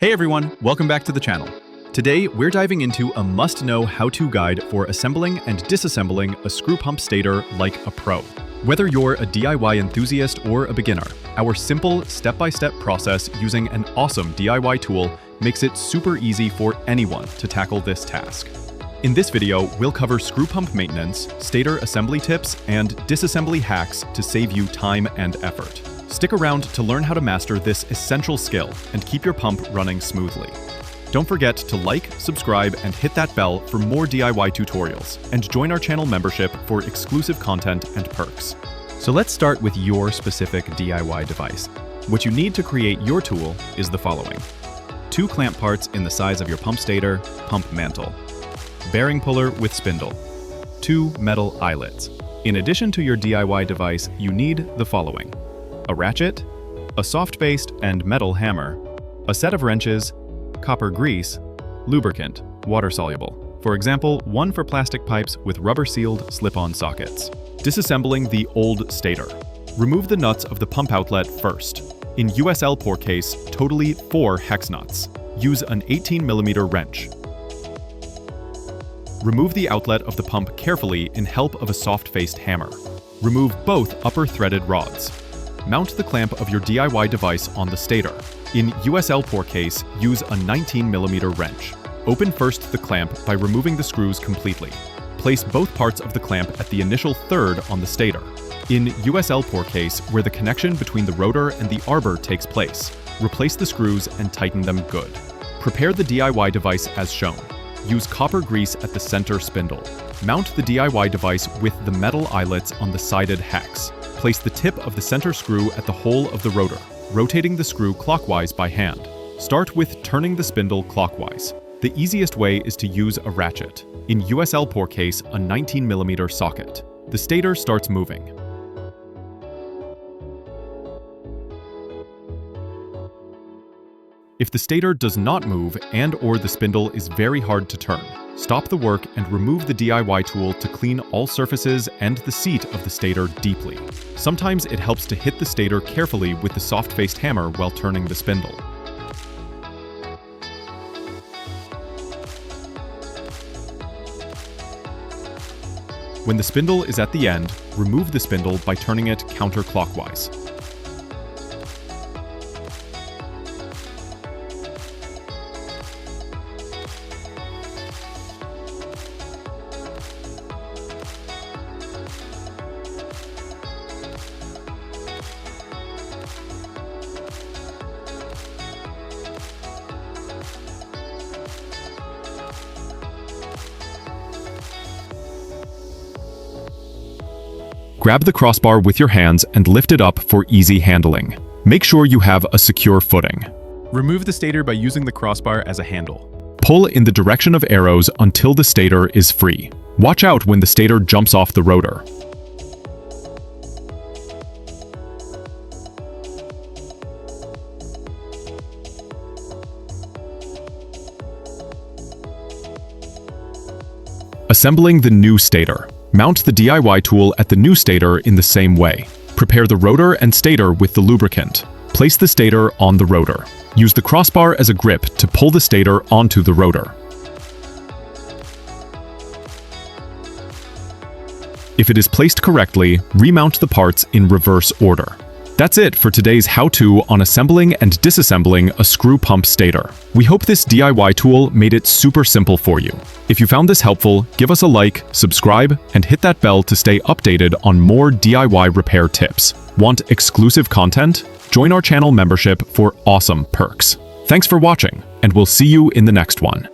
Hey everyone, welcome back to the channel. Today, we're diving into a must-know how-to guide for assembling and disassembling a screw pump stator like a pro. Whether you're a DIY enthusiast or a beginner, our simple step-by-step process using an awesome DIY tool makes it super easy for anyone to tackle this task. In this video, we'll cover screw pump maintenance, stator assembly tips, and disassembly hacks to save you time and effort. Stick around to learn how to master this essential skill and keep your pump running smoothly. Don't forget to like, subscribe, and hit that bell for more DIY tutorials, and join our channel membership for exclusive content and perks. So let's start with your specific DIY device. What you need to create your tool is the following: 2 clamp parts in the size of your pump stator, pump mantle, bearing puller with spindle, 2 metal eyelets. In addition to your DIY device, you need the following: a ratchet, a soft-based and metal hammer, a set of wrenches, copper grease, lubricant, water-soluble. For example, one for plastic pipes with rubber-sealed slip-on sockets. Disassembling the old stator. Remove the nuts of the pump outlet first. In USL pour case, totally 4 hex nuts. Use an 18mm wrench. Remove the outlet of the pump carefully in help of a soft-faced hammer. Remove both upper threaded rods. Mount the clamp of your DIY device on the stator. In USL pour case, use a 19mm wrench. Open first the clamp by removing the screws completely. Place both parts of the clamp at the initial third on the stator. In USL pour case, where the connection between the rotor and the arbor takes place, replace the screws and tighten them good. Prepare the DIY device as shown. Use copper grease at the center spindle. Mount the DIY device with the metal eyelets on the sided hex. Place the tip of the center screw at the hole of the rotor, rotating the screw clockwise by hand. Start with turning the spindle clockwise. The easiest way is to use a ratchet. In USL pour case, a 19mm socket. The stator starts moving. If the stator does not move and/or the spindle is very hard to turn, stop the work and remove the DIY tool to clean all surfaces and the seat of the stator deeply. Sometimes it helps to hit the stator carefully with the soft-faced hammer while turning the spindle. When the spindle is at the end, remove the spindle by turning it counterclockwise. Grab the crossbar with your hands and lift it up for easy handling. Make sure you have a secure footing. Remove the stator by using the crossbar as a handle. Pull in the direction of arrows until the stator is free. Watch out when the stator jumps off the rotor. Assembling the new stator. Mount the DIY tool at the new stator in the same way. Prepare the rotor and stator with the lubricant. Place the stator on the rotor. Use the crossbar as a grip to pull the stator onto the rotor. If it is placed correctly, remount the parts in reverse order. That's it for today's how-to on assembling and disassembling a screw pump stator. We hope this DIY tool made it super simple for you. If you found this helpful, give us a like, subscribe, and hit that bell to stay updated on more DIY repair tips. Want exclusive content? Join our channel membership for awesome perks. Thanks for watching, and we'll see you in the next one.